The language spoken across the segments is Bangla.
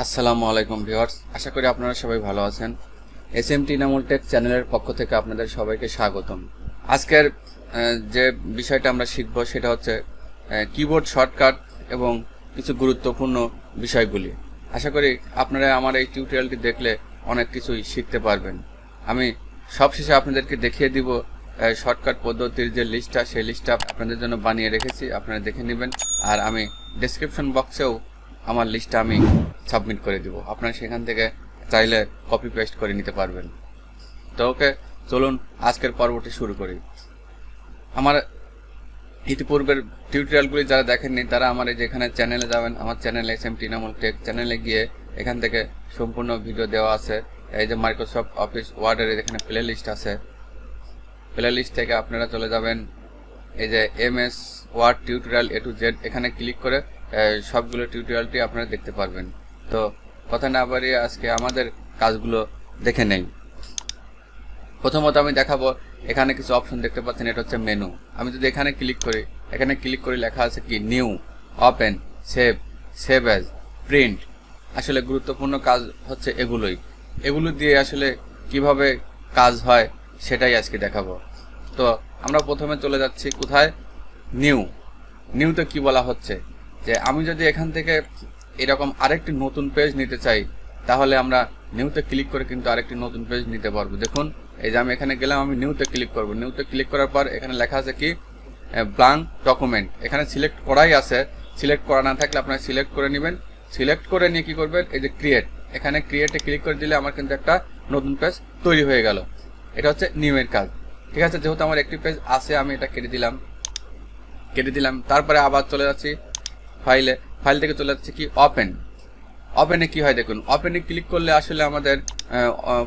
আসসালামু আলাইকুম ভিউয়ার্স, আশা করি আপনারা সবাই ভালো আছেন। এসএমটি ইনামুল টেক চ্যানেলের পক্ষ থেকে আপনাদের সবাইকে স্বাগতম। আজকের যে বিষয়টা আমরা শিখব সেটা হচ্ছে কিবোর্ড শর্টকাট এবং কিছু গুরুত্বপূর্ণ বিষয়গুলি। আশা করি আপনারা আমার এই টিউটোরিয়ালটি দেখলে অনেক কিছুই শিখতে পারবেন। আমি সবশেষে আপনাদেরকে দেখিয়ে দিব শর্টকাট পদ্ধতির যে লিস্টটা, সেই লিস্টটা আপনাদের জন্য বানিয়ে রেখেছি, আপনারা দেখে নেবেন। আর আমি ডেসক্রিপশন বক্সেও আমার লিস্টটা আমি সাবমিট করে দিব, আপনারা সেখান থেকে চাইলে কপি পেস্ট করে নিতে পারবেন। তো ওকে, চলুন আজকের পর্বটি শুরু করি। আমার ইতিপূর্বের টিউটোরিয়ালগুলি যারা দেখেননি তারা আমার এই যেখানে চ্যানেলে যাবেন, আমার চ্যানেল এসএমটি ইনামুল টেক চ্যানেলে গিয়ে এখান থেকে সম্পূর্ণ ভিডিও দেওয়া আছে। এই যে মাইক্রোসফট অফিস ওয়ার্ডের এখানে প্লে লিস্ট আছে, প্লে লিস্ট থেকে আপনারা চলে যাবেন এই যে MS word tutorial A to Z, এখানে ক্লিক করে সবগুলো টিউটোরিয়ালটি আপনারা দেখতে পারবেন। তো কথা না বাড়িয়ে আজকে আমাদের কাজগুলো দেখে নেই। প্রথমত আমি দেখাবো, এখানে কিছু অপশন দেখতে পাচ্ছেন, এটা হচ্ছে মেনু। আমি যদি এখানে ক্লিক করি, এখানে ক্লিক করে লেখা আছে কি new, open, save, save as, print. আসলে গুরুত্বপূর্ণ কাজ হচ্ছে এগুলোই। এগুলো দিয়ে আসলে কিভাবে কাজ হয় সেটাই আজকে দেখাবো। তো আমরা প্রথমে চলে যাচ্ছি কোথায়, নিউ। নিউতে কি বলা হচ্ছে যে আমি যদি এখান থেকে এরকম আরেকটি নতুন পেজ নিতে চাই, তাহলে আমরা নিউতে ক্লিক করে কিন্তু আরেকটি নতুন পেজ নিতে পারবো। দেখুন এই যে আমি এখানে গেলাম, আমি নিউতে ক্লিক করব। নিউতে ক্লিক করার পর এখানে লেখা আছে কি ব্ল্যাঙ্ক ডকুমেন্ট। এখানে সিলেক্ট করাই আছে, সিলেক্ট করা না থাকলে আপনারা সিলেক্ট করে নেবেন। সিলেক্ট করে নিয়ে কি করবেন, এই যে ক্রিয়েট, এখানে ক্রিয়েটে ক্লিক করে দিলে আমার কিন্তু একটা নতুন পেজ তৈরি হয়ে গেল। এটা হচ্ছে নিউ এর কাজ। ঠিক আছে, যেহেতু আমার একটি পেজ আছে আমি এটা কেটে দিলাম। তারপরে আবার চলে যাচ্ছি ফাইলে, ফাইল থেকে চলে যাচ্ছে কি ওপেন। ওপেনে কি হয় দেখুন, ওপেনে ক্লিক করলে আসলে আমাদের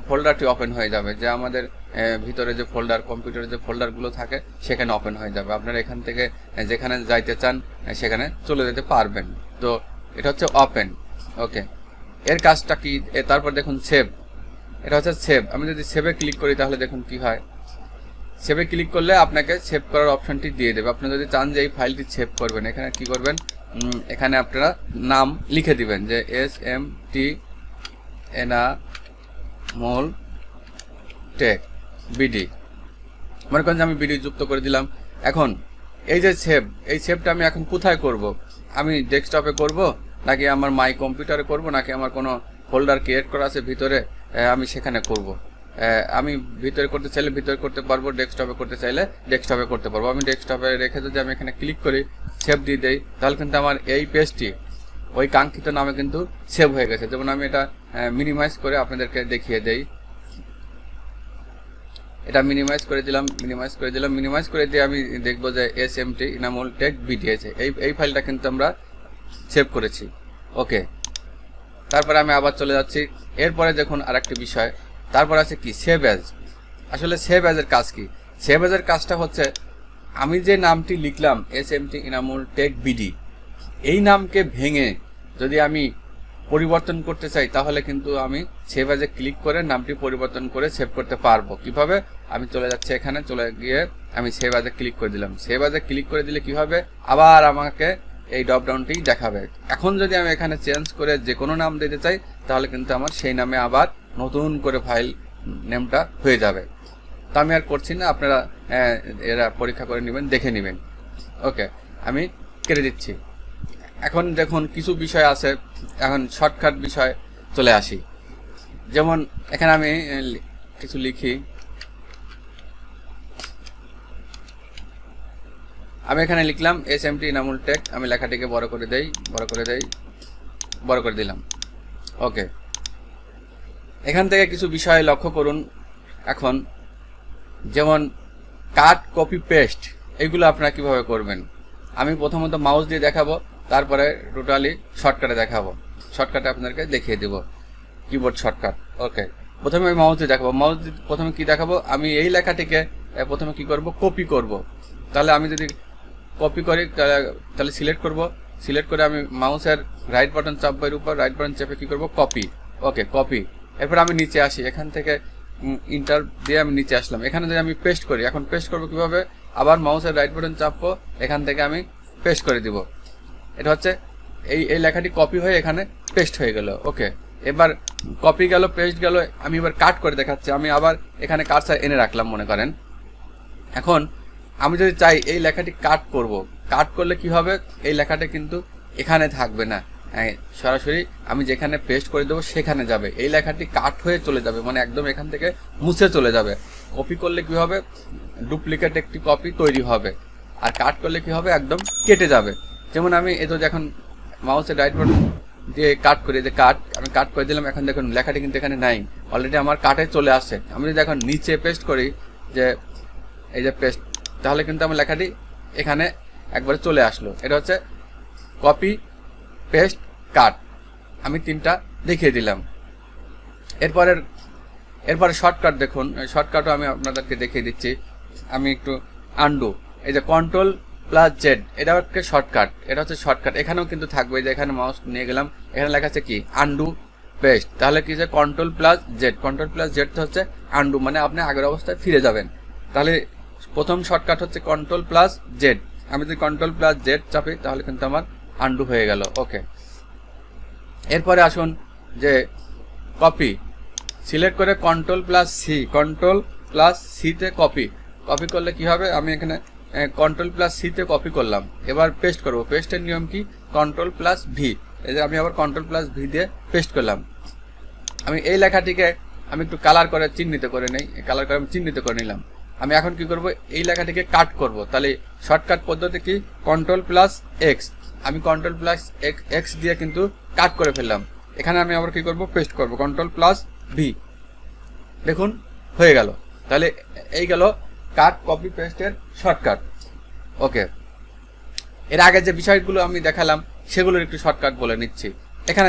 ফোল্ডারটি ওপেন হয়ে যাবে, যে আমাদের ভিতরে যে ফোল্ডার, কম্পিউটারে যে ফোল্ডারগুলো থাকে সেখানে ওপেন হয়ে যাবে। আপনারা এখান থেকে যেখানে যাইতে চান সেখানে চলে যেতে পারবেন। তো এটা হচ্ছে ওপেন। ওকে, এর কাজটা কি, তারপর দেখুন সেভ, এটা হচ্ছে সেভ। আমি যদি সেভে ক্লিক করি তাহলে দেখুন কি হয়, সেভে ক্লিক করলে আপনাকে সেভ করার অপশনটি দিয়ে দেবে। আপনি যদি চান যে এই ফাইলটি সেভ করবেন, এখানে কি করবেন, এখানে আপনারা নাম লিখে দিবেন যে এসএমটি ইনামুল টেক বিডি। মনে করেন যে আমি বিডি যুক্ত করে দিলাম। এখন এই যে সেভ, এই সেভটা আমি এখন কোথায় করব, আমি ডেস্কটপে করব নাকি আমার মাই কম্পিউটারে করব নাকি আমার কোনো ফোল্ডার ক্রিয়েট করা আছে ভিতরে আমি সেখানে করব। আমি ভিতরে করতে চাইলে ভিতরে করতে পারবো, ডেস্কটপে করতে চাইলে ডেস্কটপে করতে পারবো। আমি ডেস্কটপে রেখে যদি আমি এখানে ক্লিক করি, সেভ দিয়ে দেই, তাহলে কিন্তু আমার এই পেজটি ওই কাঙ্ক্ষিত নামে কিন্তু সেভ হয়ে গেছে। যেমন আমি এটা মিনিমাইজ করে আপনাদেরকে দেখিয়ে দেই, এটা মিনিমাইজ করে দিয়ে আমি দেখবো যে এসএমটি ইনামুল টেক বিডি আছে, এই ফাইলটা কিন্তু আমরা সেভ করেছি। ওকে, তারপরে আমি আবার চলে যাচ্ছি। এরপরে দেখুন আরেকটি বিষয়, তারপর আছে কি সেভ অ্যাজ। আসলে সেভ অ্যাজের কাজ কি, সেভ অ্যাজের কাজটা হচ্ছে আমি যে নামটি লিখলাম এসএমটি ইনামুল টেক বিডি, এই নামকে ভেঙে যদি আমি পরিবর্তন করতে চাই তাহলে কিন্তু আমি সেভ অ্যাজে ক্লিক করে নামটি পরিবর্তন করে সেভ করতে পারবো। কিভাবে, আমি চলে যাচ্ছি এখানে, চলে গিয়ে আমি সেভ অ্যাজে ক্লিক করে দিলাম। সেভ অ্যাজে ক্লিক করে দিলে কি হবে, আবার আমাকে এই ড্রপডাউনটি দেখাবে। এখন যদি আমি এখানে চেঞ্জ করে যে কোনো নাম দিতে চাই তাহলে কিন্তু আমার সেই নামে আবার নতুন করে ফাইল নেমটা হয়ে যাবে। তো আমি আর করছি না, আপনারা এরা পরীক্ষা করে নেবেন, দেখে নেবেন। ওকে, আমি কেটে দিচ্ছি। এখন দেখুন কিছু বিষয় আছে, এখন শর্টকাট বিষয় চলে আসি। যেমন এখানে আমি কিছু লিখি, আমি এখানে লিখলাম এসএমটি ইনামুল টেক, আমি লেখাটিকে বড় করে দিলাম। ওকে, এখান থেকে কিছু বিষয় লক্ষ্য করুন। এখন যেমন কাট, কপি, পেস্ট, এগুলো আপনারা কিভাবে করবেন। আমি প্রথমত মাউস দিয়ে দেখাবো, তারপরে টোটালি শর্টকাটে দেখাবো। শর্টকাটে আপনাদেরকে দেখিয়ে দেব কিবোর্ড শর্টকাট। ওকে, প্রথমে আমি মাউস দিয়ে দেখাবো। মাউস দিয়ে প্রথমে কি দেখাবো, আমি এই লেখাটিকে প্রথমে কি করব, কপি করব। তাহলে আমি যদি কপি করি তাহলে সিলেক্ট করব, সিলেক্ট করে আমি মাউসের রাইট বাটন চাপবো, এর উপর রাইট বাটন চেপে কি করব, কপি। ওকে, কপি। এরপর আমি নিচে আসি, এখান থেকে ইন্টার দিয়ে আমি নিচে আসলাম। এখানে যদি আমি পেস্ট করি, এখন পেস্ট করবো কিভাবে, আবার মাউসের রাইট বাটন চাপবো, এখান থেকে আমি পেস্ট করে দিব। এটা হচ্ছে এই লেখাটি কপি হয়ে এখানে পেস্ট হয়ে গেল। ওকে, এবার কপি গেল, পেস্ট গেল। আমি এবার কাট করে দেখাচ্ছি। আমি আবার এখানে কার্সার এনে রাখলাম মনে করেন। এখন আমি যদি চাই এই লেখাটি কাট করব, কাট করলে কি হবে, এই লেখাটা কিন্তু এখানে থাকবে না, সরাসরি আমি যেখানে পেস্ট করে দেবো সেখানে যাবে। এই লেখাটি কাট হয়ে চলে যাবে, মানে একদম এখান থেকে মুছে চলে যাবে। কপি করলে কি হবে, ডুপ্লিকেট একটি কপি তৈরি হবে, আর কাট করলে কি হবে, একদম কেটে যাবে। যেমন আমি এই তো যখন মাউসের রাইট বাটন দিয়ে কাট করি, যে কাট আমি কাট করে দিলাম, এখন দেখুন লেখাটি কিন্তু এখানে নাই, অলরেডি আমার কাটে চলে আসছে। আমি যদি এখন নিচে পেস্ট করি, যে এই যে পেস্ট, তাহলে কিন্তু আমার লেখাটি এখানে একবারে চলে আসলো। এটা হচ্ছে কপি, পেস্ট, কাট, আমি তিনটা দেখিয়ে দিলাম। এরপরে শর্টকাট দেখুন, শর্টকাটও আমি আপনাদেরকে দেখিয়ে দিচ্ছি। আমি একটু আন্ডু, এই যে কন্ট্রোল প্লাস জেড, এটা হচ্ছে শর্টকাট, এটা হচ্ছে শর্টকাট। এখানেও কিন্তু থাকবে, যে এখানে মাউস নিয়ে গেলাম, এখানে লেখা আছে কি আন্ডু পেস্ট, তাহলে কি যে control plus Z, control plus Z হচ্ছে আন্ডু, মানে আপনি আগের অবস্থায় ফিরে যাবেন। তাহলে প্রথম শর্টকাট হচ্ছে কন্ট্রোল প্লাস জেড। আমি যদি কন্ট্রোল প্লাস জেড চাপি তাহলে কিন্তু আমার আন্ডু হয়ে গেল। ওকে, এরপরে আসুন যে কপি, সিলেক্ট করে control plus C, control plus সিতে কপি, কপি করলে কি হবে, আমি এখানে কন্ট্রোল প্লাস সিতে কপি করলাম। এবার পেস্ট করব, পেস্টের নিয়ম কি, কন্ট্রোল প্লাস ভি, এই যে আমি আবার কন্ট্রোল প্লাস ভি দিয়ে পেস্ট করলাম। আমি এই লেখাটিকে আমি একটু কালার করে চিহ্নিত করে নেই, কালার করে আমি চিহ্নিত করে নিলাম। আমি এখন কি করব, এই লেখাটিকে কাট করব। তাহলে শর্টকাট পদ্ধতি কি, কন্ট্রোল প্লাস এক্স, আমি কন্ট্রোল প্লাস এক্স দিয়ে কিন্তু কাট করে ফেললাম। এখানে আমি আবার কি করব, পেস্ট করব, কন্ট্রোল প্লাস ভি, দেখুন হয়ে গেল। তাহলে এই গেল কাট কপি পেস্টের শর্টকাট। ওকে, এর আগে যে বিষয়গুলো আমি দেখালাম সেগুলোর একটু শর্টকাট বলে নিচ্ছি। এখানে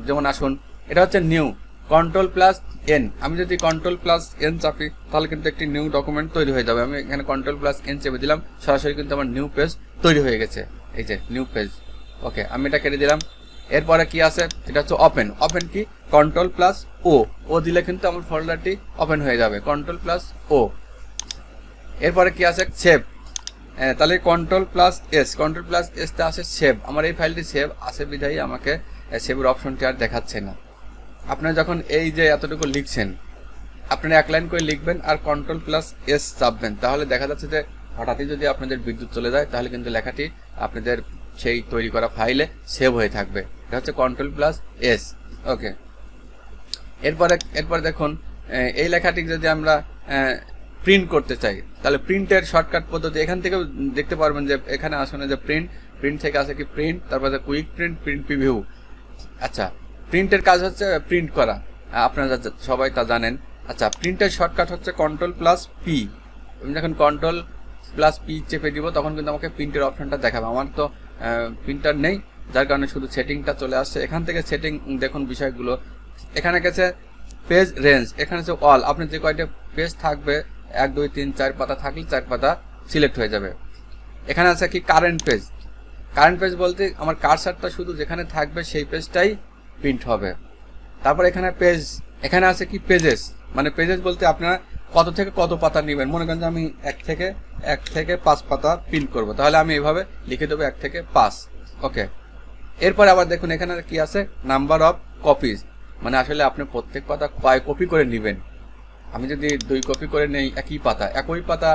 যেমন আসুন, এটা হচ্ছে নিউ, কন্ট্রোল প্লাস এন, আমি যদি কন্ট্রোল প্লাস এন চাপি তাহলে কিন্তু একটি নিউ ডকুমেন্ট তৈরি হয়ে যাবে। আমি এখানে কন্ট্রোল প্লাস এন চেপে দিলাম, সরাসরি কিন্তু আমার নিউ পেজ তৈরি হয়ে গেছে, এই যে নিউ পেজ। ওকে, আমি এটা কেটে দিলাম। এরপরে কি আছে, এটা হচ্ছে ওপেন, ওপেন কি, কন্ট্রোল প্লাস ও দিলে কিন্তু আমার ফোল্ডারটি ওপেন হয়ে যাবে, কন্ট্রোল প্লাস ও। এরপরে কি আছে, সেভ, তাহলে control plus S, control plus এসতে আসে সেভ। আমার এই ফাইলটি সেভ আছে বিধায় আমাকে সেভের অপশনটি আর দেখাচ্ছে না। আপনারা যখন এই যে এতটুকু লিখছেন, আপনারা এক লাইন করে লিখবেন আর কন্ট্রোল প্লাস এস চাপবেন, তাহলে দেখা যাচ্ছে যে হঠাৎই যদি আপনাদের বিদ্যুৎ চলে যায় তাহলে কিন্তু লেখাটি আপনাদের সেই তৈরি করা ফাইলে সেভ হয়ে থাকবে। এটা হচ্ছে কন্ট্রোল প্লাস এস। ওকে, এরপরে দেখুন এই লেখাটি যদি আমরা প্রিন্ট করতে চাই তাহলে প্রিন্টের শর্টকাট পদ্ধতি এখান থেকে দেখতে পারবেন, যে এখানে আসলে যে প্রিন্ট থেকে আছে কি প্রিন্ট, তারপরে কুইক প্রিন্ট, প্রিন্ট প্রিভিউ। আচ্ছা, প্রিন্টের কাজ হচ্ছে প্রিন্ট করা, আপনারা সবাই তা জানেন। আচ্ছা, প্রিন্টের শর্টকাট হচ্ছে কন্ট্রোল প্লাস পি। আমি যখন কন্ট্রোল প্লাস পি চেপে দিব তখন কিন্তু আমাকে প্রিন্টের অপশনটা দেখাবে। আমার তো প্রিন্টার নেই, যার কারণে শুধু সেটিংটা চলে আসছে। এখান থেকে সেটিং দেখুন বিষয়গুলো, এখানে গেছে পেজ রেঞ্জ, এখানে হচ্ছে অল, আপনি যে কয়টা পেজ থাকবে 1 2 3 4 পাতা থাকলে 4 পাতা সিলেক্ট হয়ে যাবে। এখানে আছে কি কারেন্ট পেজ, কারেন্ট পেজ বলতে আমার কার্সারটা শুধু যেখানে থাকবে সেই পেজটাই প্রিন্ট হবে। তারপর এখানে পেজ, এখানে আছে কি পেজেস, মানে পেজেস বলতে আপনারা কত থেকে কত পাতা নেবেন। মনে করেন যে আমি 1 থেকে 5 পাতা প্রিন্ট করব, তাহলে আমি এইভাবে লিখে দেবো 1 থেকে 5। ওকে, এরপর আবার দেখুন এখানে কি আছে, নাম্বার অফ কপিজ, মানে আসলে আপনি প্রত্যেক পাতা কয় কপি করে নেবেন। আমি যদি 2 কপি করে নেই একই পাতা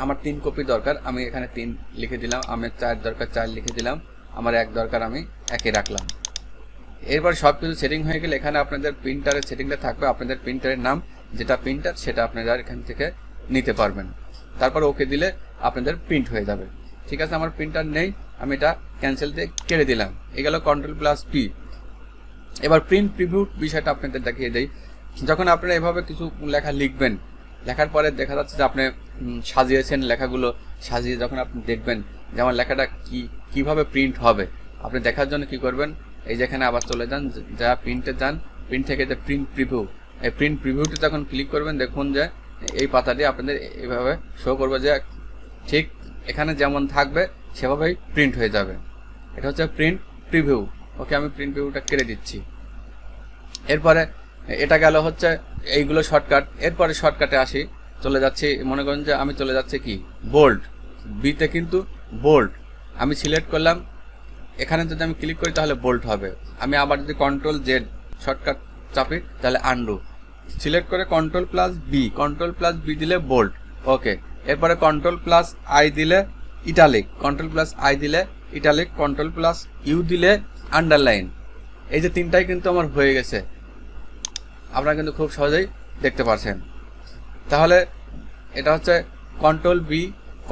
আমার 3 কপি দরকার, আমি এখানে 3 লিখে দিলাম। আমার 4 দরকার, 4 লিখে দিলাম। আমার 1 দরকার, আমি 1 রাখলাম। এরপর সব কিছু সেটিং হয়ে গেলে এখানে আপনাদের প্রিন্টারের সেটিংটা থাকবে, আপনাদের প্রিন্টারের নাম যেটা প্রিন্টার সেটা আপনারা এখান থেকে নিতে পারবেন। তারপর ওকে দিলে আপনাদের প্রিন্ট হয়ে যাবে। ঠিক আছে, আমার প্রিন্টার নেই, আমি এটা ক্যান্সেল দিয়ে কেটে দিলাম। এই গেল কন্ট্রোল প্লাস পি। এবার প্রিন্ট প্রিভিউ বিষয়টা আপনাদের দেখিয়ে দেই। যখন আপনারা এভাবে কিছু লেখা লিখবেন, লেখার পরে দেখা যাচ্ছে যে আপনি সাজিয়েছেন লেখাগুলো, সাজিয়ে যখন আপনি দেখবেন যে আমার লেখাটা কিভাবে প্রিন্ট হবে, আপনি দেখার জন্য কি করবেন, এই যেখানে আবার চলে যান, যা প্রিন্টে যান, প্রিন্ট থেকে যে প্রিন্ট প্রিভিউ, এই প্রিন্ট প্রিভিউতে যখন ক্লিক করবেন দেখুন যে এই পাতাটি আপনাদের এইভাবে শো করবে, যে ঠিক এখানে যেমন থাকবে সেভাবেই প্রিন্ট হয়ে যাবে। এটা হচ্ছে প্রিন্ট প্রিভিউ। ওকে, আমি প্রিন্ট প্রিভিউটা কেটে দিচ্ছি। এরপরে এটা গেল হচ্ছে এইগুলো শর্টকাট। এরপরে শর্টকাটে আসি, চলে যাচ্ছি, মনে করেন যে আমি চলে যাচ্ছি কি বোল্ড, বিতে কিন্তু বোল্ড আমি সিলেক্ট করলাম, এখানে যদি আমি ক্লিক করি তাহলে বোল্ট হবে। আমি আবার যদি কন্ট্রোল জেড শর্টকাট চাপি তাহলে আনডু। সিলেক্ট করে কন্ট্রোল+B দিলে বোল্ট। ওকে, এরপরে কন্ট্রোল+I দিলে ইটালিক, কন্ট্রোল+I দিলে ইটালিক, কন্ট্রোল+U দিলে আন্ডারলাইন। এই যে তিনটাই কিন্তু আমার হয়ে গেছে, আপনারা কিন্তু খুব সহজেই দেখতে পাচ্ছেন। তাহলে এটা হচ্ছে কন্ট্রোল+B,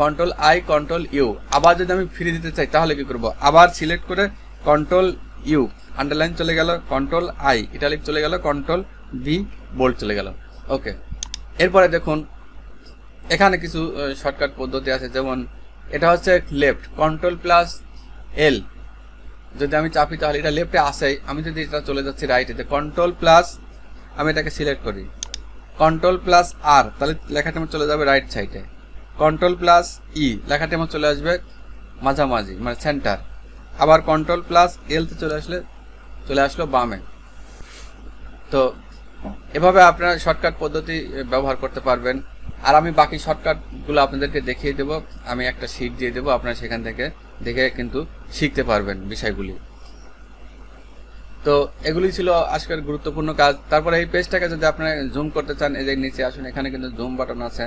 কন্ট্রোল+I, কন্ট্রোল+U। আবার যদি আমি ফিরে দিতে চাই তাহলে কি করব, আবার সিলেক্ট করে কন্ট্রোল+U, আন্ডারলাইন চলে গেল, কন্ট্রোল+I, ইটালিক চলে গেল, কন্ট্রোল+B, বোল্ড চলে গেল। ওকে, এরপরে দেখুন এখানে কিছু শর্টকাট পদ্ধতি আছে, যেমন এটা হচ্ছে লেফট, কন্ট্রোল+L যদি আমি চাপি তাহলে এটা লেফটে আসেই। আমি যদি এটা চলে যাচ্ছি রাইটে, আমি এটাকে সিলেক্ট করি, কন্ট্রোল+R তাহলে লেখাটা আমার চলে যাবে রাইট সাইডে, কন্ট্রোল+E লেখাটা আমার চলে আসবে মাঝামাঝি মানে সেন্টার, আবার কন্ট্রোল+L তে চলে আসলো বামে। তো এভাবে আপনারা শর্টকাট পদ্ধতি ব্যবহার করতে পারবেন। আর আমি বাকি শর্টকাটগুলো আপনাদেরকে দেখিয়ে দেবো, আমি একটা শিট দিয়ে দেবো, আপনারা সেখান থেকে দেখে কিন্তু শিখতে পারবেন বিষয়গুলি। তো এগুলি ছিল আজকের গুরুত্বপূর্ণ কাজ। তারপরে এই পেজটাকে যদি আপনারা জুম করতে চান, এই যে নিচে আসুন, এখানে কিন্তু জুম বাটন আছে,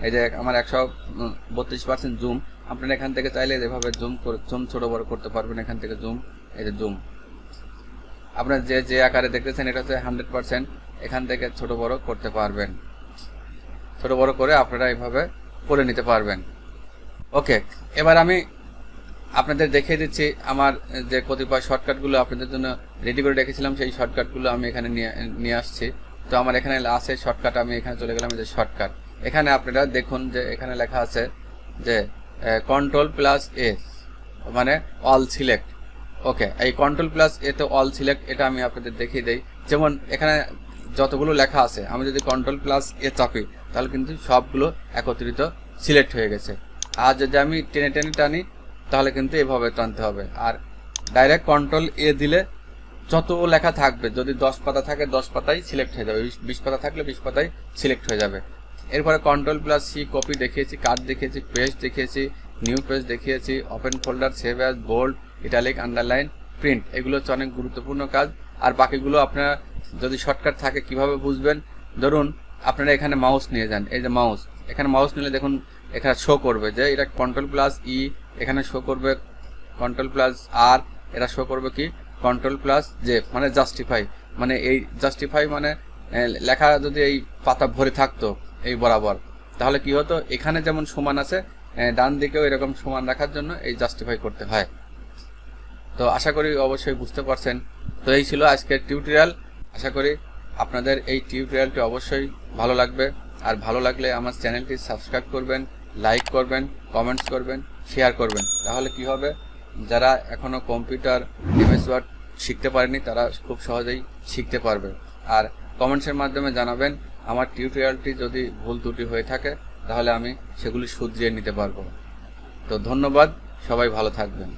এই যে আমার 132% জুম। আপনারা এখান থেকে চাইলে এভাবে জুম ছোট বড় করতে পারবেন। এখান থেকে জুম, এই যে জুম আপনার যে আকারে দেখতেছেন এটা হচ্ছে 100%, এখান থেকে ছোট বড় করতে পারবেন। ছোট বড় করে আপনারা এইভাবে করে নিতে পারবেন। ওকে, এবার আমি আপনাদের দেখিয়ে দিচ্ছি আমার যে কতিপয় শর্টকাটগুলো আপনাদের জন্য রেডি করে রেখেছিলাম, সেই শর্টকাটগুলো আমি এখানে নিয়ে আসছি। তো আমার এখানে আছে শর্টকাট, আমি এখানে চলে গেলাম, যে শর্টকাট এখানে আপনারা দেখুন যে এখানে লেখা আছে যে কন্ট্রোল+A মানে অল সিলেক্ট। ওকে, এই কন্ট্রোল+A তো অল সিলেক্ট, এটা আমি আপনাদের দেখিয়ে দেই। যেমন এখানে যতগুলো লেখা আছে, আমি যদি কন্ট্রোল+A চাপি তাহলে কিন্তু সবগুলো একত্রিত সিলেক্ট হয়ে গেছে। আর যদি আমি টেনে টানি তাহলে কিন্তু এভাবে টানতে হবে। আর ডাইরেক্ট কন্ট্রোল+A দিলে যত লেখা থাকবে, যদি 10 পাতা থাকে 10 পাতাই সিলেক্ট হয়ে যাবে, 20 পাতা থাকলে 20 পাতাই সিলেক্ট হয়ে যাবে। এরপরে কন্ট্রোল+C কপি দেখিয়েছি, কাট দেখিয়েছি, পেস্ট দেখিয়েছি, নিউ পেজ দেখিয়েছি, open folder, save as, bold, italic, underline, print, এগুলো হচ্ছে অনেক গুরুত্বপূর্ণ কাজ। আর বাকিগুলো আপনারা যদি শর্টকাট থাকে কিভাবে বুঝবেন, ধরুন আপনারা এখানে মাউস নিয়ে যান, এই যে মাউস, এখানে মাউস নিলে দেখুন এখানে শো করবে যে এটা কন্ট্রোল+E, এখানে শো করবে কন্ট্রোল+R, এটা শো করবে কি কন্ট্রোল+J মানে জাস্টিফাই। মানে এই জাস্টিফাই মানে লেখা যদি এই পাতা ভরে থাকতো এই বরাবর, তাহলে কি হতো, এখানে যেমন সমান আছে ডান দিকেও এরকম সমান রাখার জন্য এই জাস্টিফাই করতে হয়। তো আশা করি অবশ্যই বুঝতে পারছেন। তো এই ছিল আজকের টিউটোরিয়াল। আশা করি আপনাদের এই টিউটোরিয়ালটি অবশ্যই ভালো লাগবে। আর ভালো লাগলে আমার চ্যানেলটি সাবস্ক্রাইব করবেন, লাইক করবেন, কমেন্টস করবেন, শেয়ার করবেন। তাহলে কি হবে, যারা এখনও কম্পিউটার MS ওয়ার্ড শিখতে পারেনি তারা খুব সহজেই শিখতে পারবে। আর কমেন্টসের মাধ্যমে জানাবেন আমার টিউটোরিয়ালটি যদি ভুল ত্রুটি হয়ে থাকে তাহলে আমি সেগুলি শুধরিয়ে নিতে পারবো। তো ধন্যবাদ, সবাই ভালো থাকবেন।